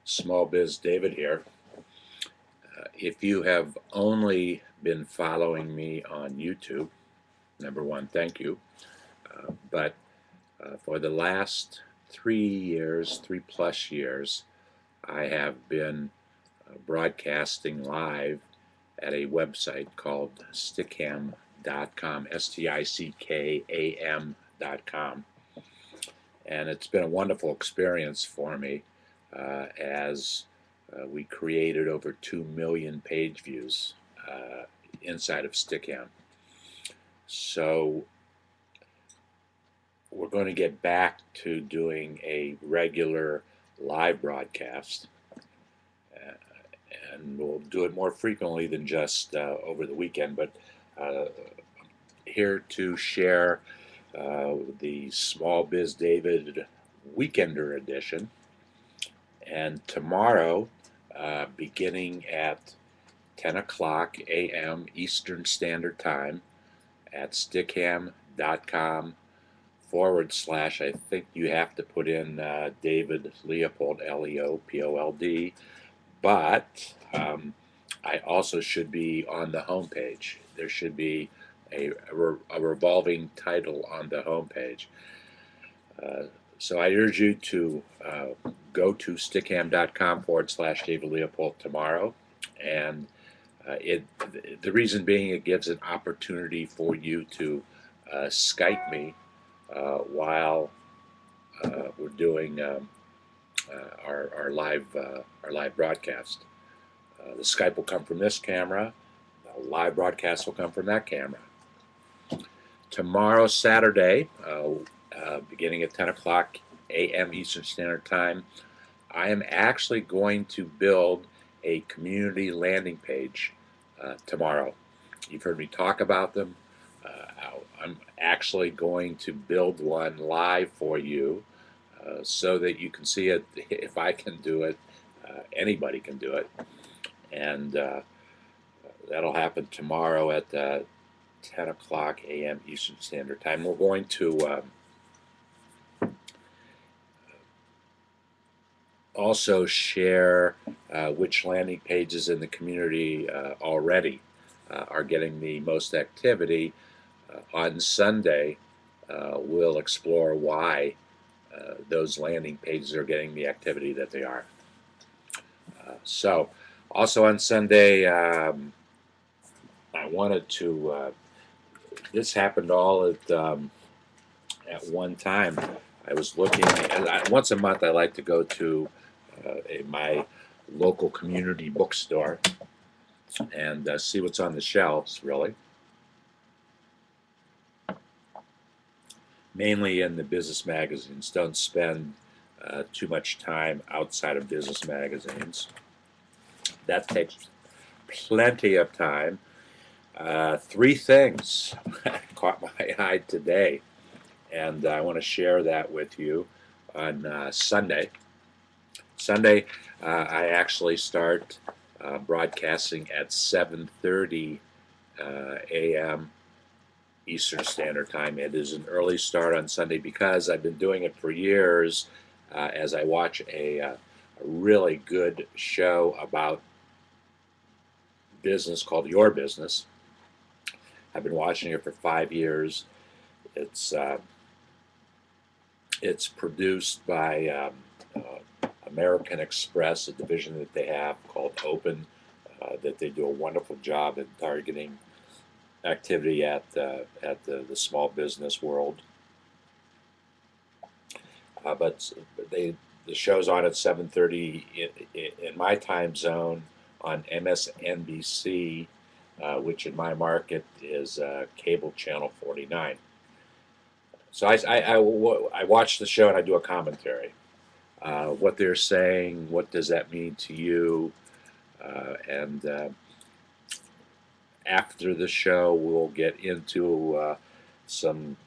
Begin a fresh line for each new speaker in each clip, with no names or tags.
SmallBizDavid here. If you have only been following me on YouTube, number one, thank you. But for the last 3 years, 3+ years, I have been broadcasting live at a website called stickam.com, stickam.com. And it's been a wonderful experience for me as we created over 2 million page views inside of Stickam. So we're going to get back to doing a regular live broadcast, and we'll do it more frequently than just over the weekend, but here to share the SmallBizDavid Weekender Edition. And tomorrow, beginning at 10 o'clock a.m. Eastern Standard Time at stickam.com / I think you have to put in David Leopold, Leopold, but I also should be on the homepage. There should be a revolving title on the homepage. So I urge you to go to stickam.com / David Leopold tomorrow. And the reason being, it gives an opportunity for you to Skype me while we're doing our live broadcast. The Skype will come from this camera. The live broadcast will come from that camera. Tomorrow, Saturday, beginning at 10 o'clock a.m. Eastern Standard Time, I am actually going to build a community landing page tomorrow. You've heard me talk about them. I'm actually going to build one live for you so that you can see it. If I can do it, anybody can do it. And that'll happen tomorrow at 10 o'clock a.m. Eastern Standard Time. We're going to also share which landing pages in the community already are getting the most activity. On Sunday, we'll explore why those landing pages are getting the activity that they are. So, also on Sunday, I wanted to, this happened all at one time. I was looking, once a month I like to go to my local community bookstore and see what's on the shelves, really. Mainly in the business magazines. Don't spend too much time outside of business magazines. That takes plenty of time. 3 things caught my eye today, and I want to share that with you on Sunday. Sunday, I actually start broadcasting at 7:30 a.m. Eastern Standard Time. It is an early start on Sunday because I've been doing it for years as I watch a really good show about business called Your Business. I've been watching it for 5 years. It's produced by American Express, a division that they have called Open, that they do a wonderful job in targeting activity at the small business world. But the show's on at 7:30 in my time zone on MSNBC, which in my market is cable channel 49. So I watch the show and I do a commentary. What they're saying, what does that mean to you? And after the show, we'll get into some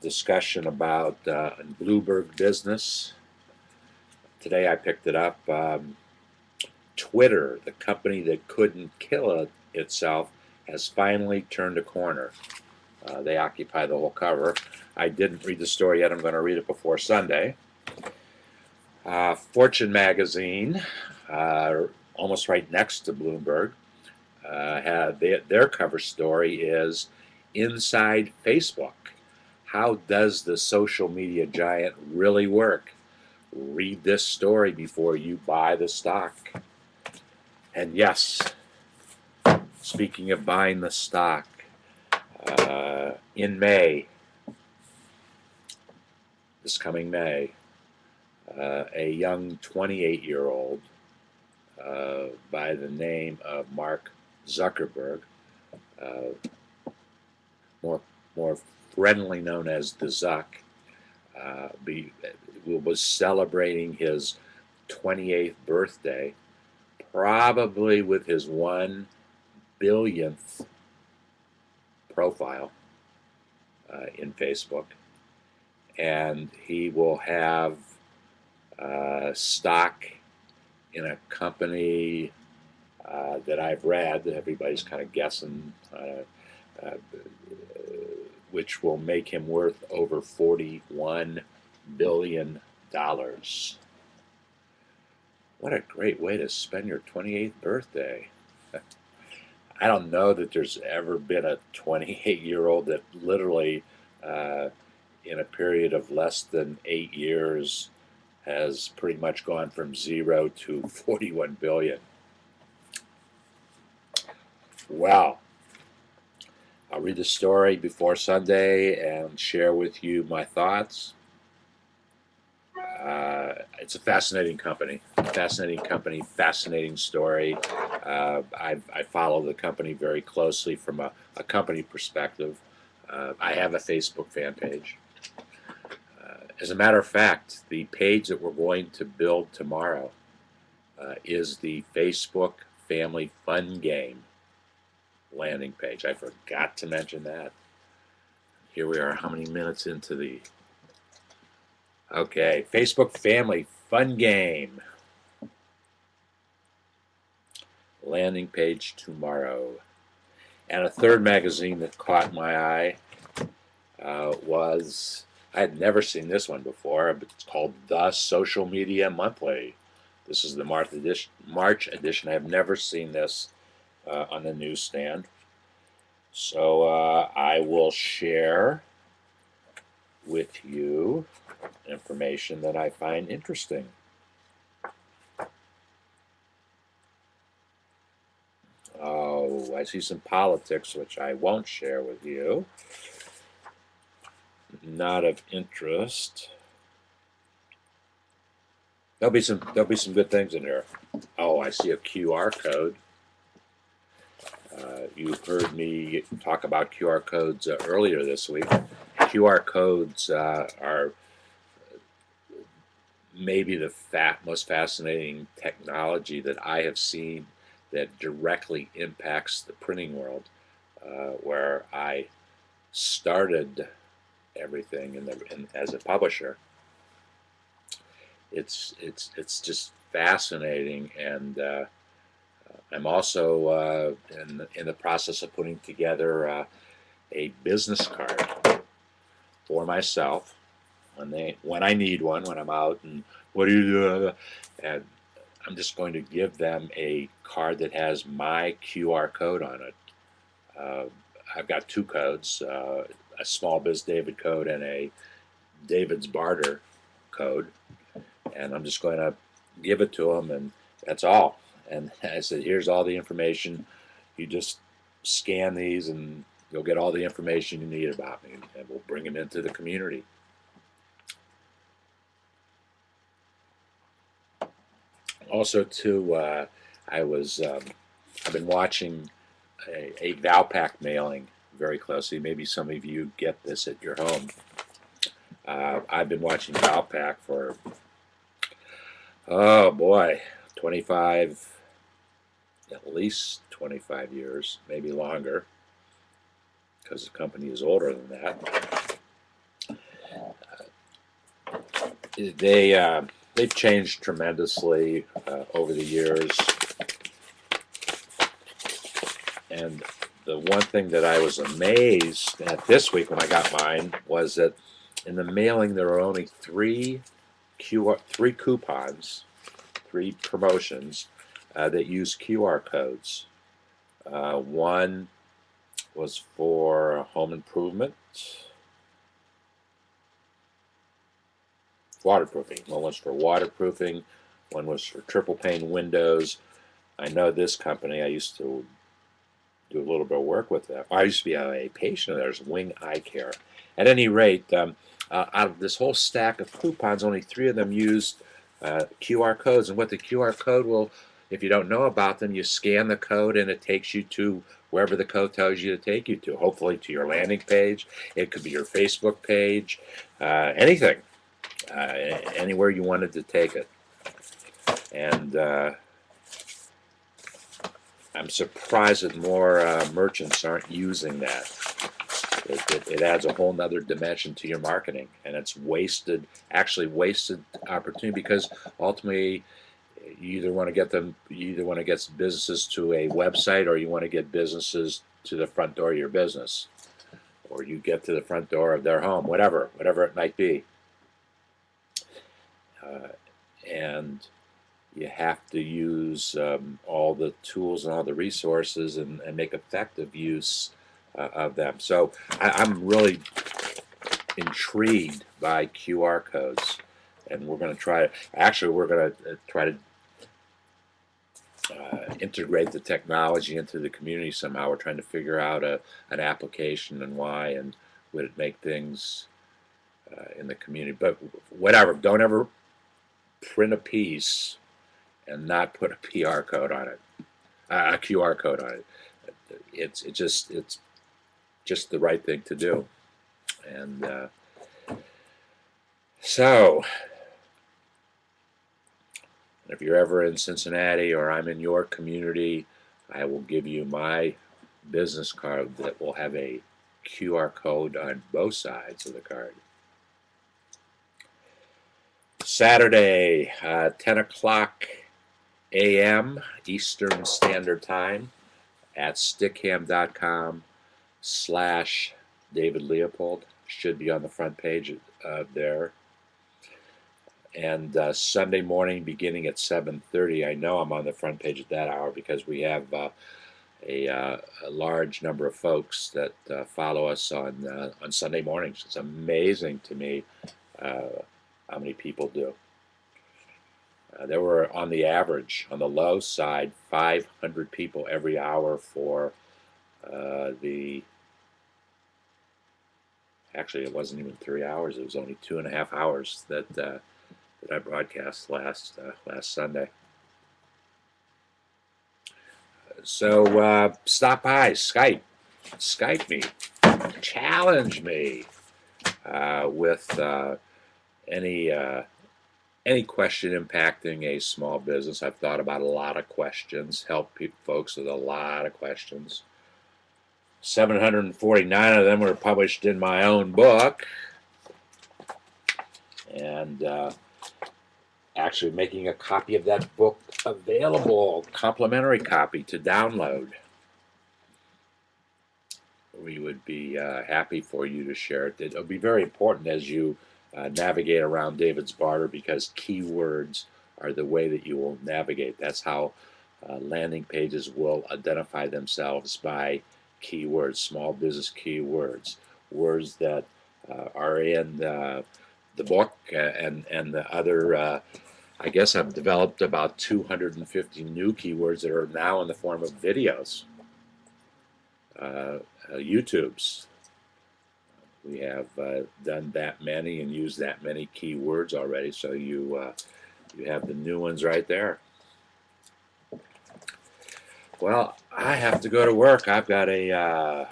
discussion about Bloomberg business. Today I picked it up. Twitter, the company that couldn't kill itself, has finally turned a corner. They occupy the whole cover. I didn't read the story yet. I'm going to read it before Sunday. Fortune magazine, almost right next to Bloomberg, their cover story is Inside Facebook. How does the social media giant really work? Read this story before you buy the stock. And yes, speaking of buying the stock, in May, this coming May, a young 28-year-old by the name of Mark Zuckerberg, more more friendly known as the Zuck, was celebrating his 28th birthday, probably with his 1 billionth profile in Facebook, and he will have stock in a company that I've read. Everybody's kind of guessing, which will make him worth over $41 billion. What a great way to spend your 28th birthday. I don't know that there's ever been a 28-year-old that literally, in a period of less than 8 years, has pretty much gone from 0 to 41 billion. Well, I'll read the story before Sunday and share with you my thoughts. It's a fascinating company, fascinating story. I follow the company very closely from a company perspective. I have a Facebook fan page. As a matter of fact, the page that we're going to build tomorrow is the Facebook Family Fun Game landing page. I forgot to mention that. Here we are, how many minutes into the... Okay, Facebook Family Fun Game landing page tomorrow. And a third magazine that caught my eye was, I had never seen this one before, but it's called The Social Media Monthly. This is the March edition. I have never seen this on the newsstand. So I will share with you information that I find interesting. Oh, I see some politics which I won't share with you. Not of interest. There'll be some good things in here. Oh, I see a QR code. You heard me talk about QR codes earlier this week. QR codes are maybe the most fascinating technology that I have seen that directly impacts the printing world, where I started everything as a publisher. It's just fascinating, and I'm also in the process of putting together a business card for myself when I need one, when I'm out and what do you do? And I'm just going to give them a card that has my QR code on it. I've got two codes, a SmallBizDavid code and a David's Barter code, and I'm just going to give it to them, and that's all. And I said, here's all the information. You just scan these and you'll get all the information you need about me, and we'll bring them into the community. Also, too, I've been watching a Valpak mailing very closely. Maybe some of you get this at your home. I've been watching Valpak for, oh boy, at least 25 years, maybe longer, because the company is older than that. They've changed tremendously over the years. And the one thing that I was amazed at this week when I got mine was that in the mailing there were only 3 three coupons, three promotions that use QR codes. One was for home improvement, waterproofing. One was for waterproofing. One was for triple pane windows. I know this company. I used to do a little bit of work with them. I used to be a patient of theirs, Wing Eye Care. At any rate, out of this whole stack of coupons, only three of them used QR codes. And what the QR code will, if you don't know about them, you scan the code and it takes you to wherever the code tells you to take you to, hopefully to your landing page. It could be your Facebook page, anything, anywhere you wanted to take it. And I'm surprised that more merchants aren't using that. It adds a whole nother dimension to your marketing, and it's actually wasted opportunity, because ultimately you either want to get businesses to a website, or you want to get businesses to the front door of your business, or you get to the front door of their home, whatever it might be. And you have to use all the tools and all the resources and make effective use of them. So I'm really intrigued by QR codes, and we're going to try. Actually, we're going to try to integrate the technology into the community somehow. We're trying to figure out an application and why, and would it make things in the community. But whatever, don't ever print a piece and not put a PR code on it, a QR code on it. It's just the right thing to do. And so, if you're ever in Cincinnati or I'm in your community, I will give you my business card that will have a QR code on both sides of the card. Saturday, 10 o'clock a.m. Eastern Standard Time at stickham.com/David Leopold. Should be on the front page there. And Sunday morning, beginning at 7:30. I know I'm on the front page at that hour because we have a large number of folks that follow us on Sunday mornings. It's amazing to me how many people do. There were, on the average, on the low side, 500 people every hour for actually, it wasn't even 3 hours. It was only 2.5 hours that I broadcast last Sunday. So stop by, Skype me, challenge me with any question impacting a small business. I've thought about a lot of questions, helped folks with a lot of questions. 749 of them were published in my own book, and actually making a copy of that book available, complimentary copy to download. We would be happy for you to share it. It'll be very important as you navigate around David's Barter, because keywords are the way that you will navigate. That's how landing pages will identify themselves, by keywords, small business keywords, words that are in the book and the other. I guess I've developed about 250 new keywords that are now in the form of videos, YouTubes. We have done that many and used that many keywords already, so you have the new ones right there. Well, I have to go to work. I've got a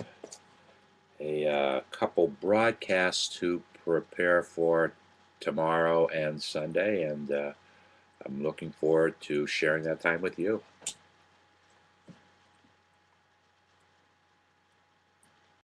couple broadcasts to prepare for tomorrow and Sunday, and I'm looking forward to sharing that time with you.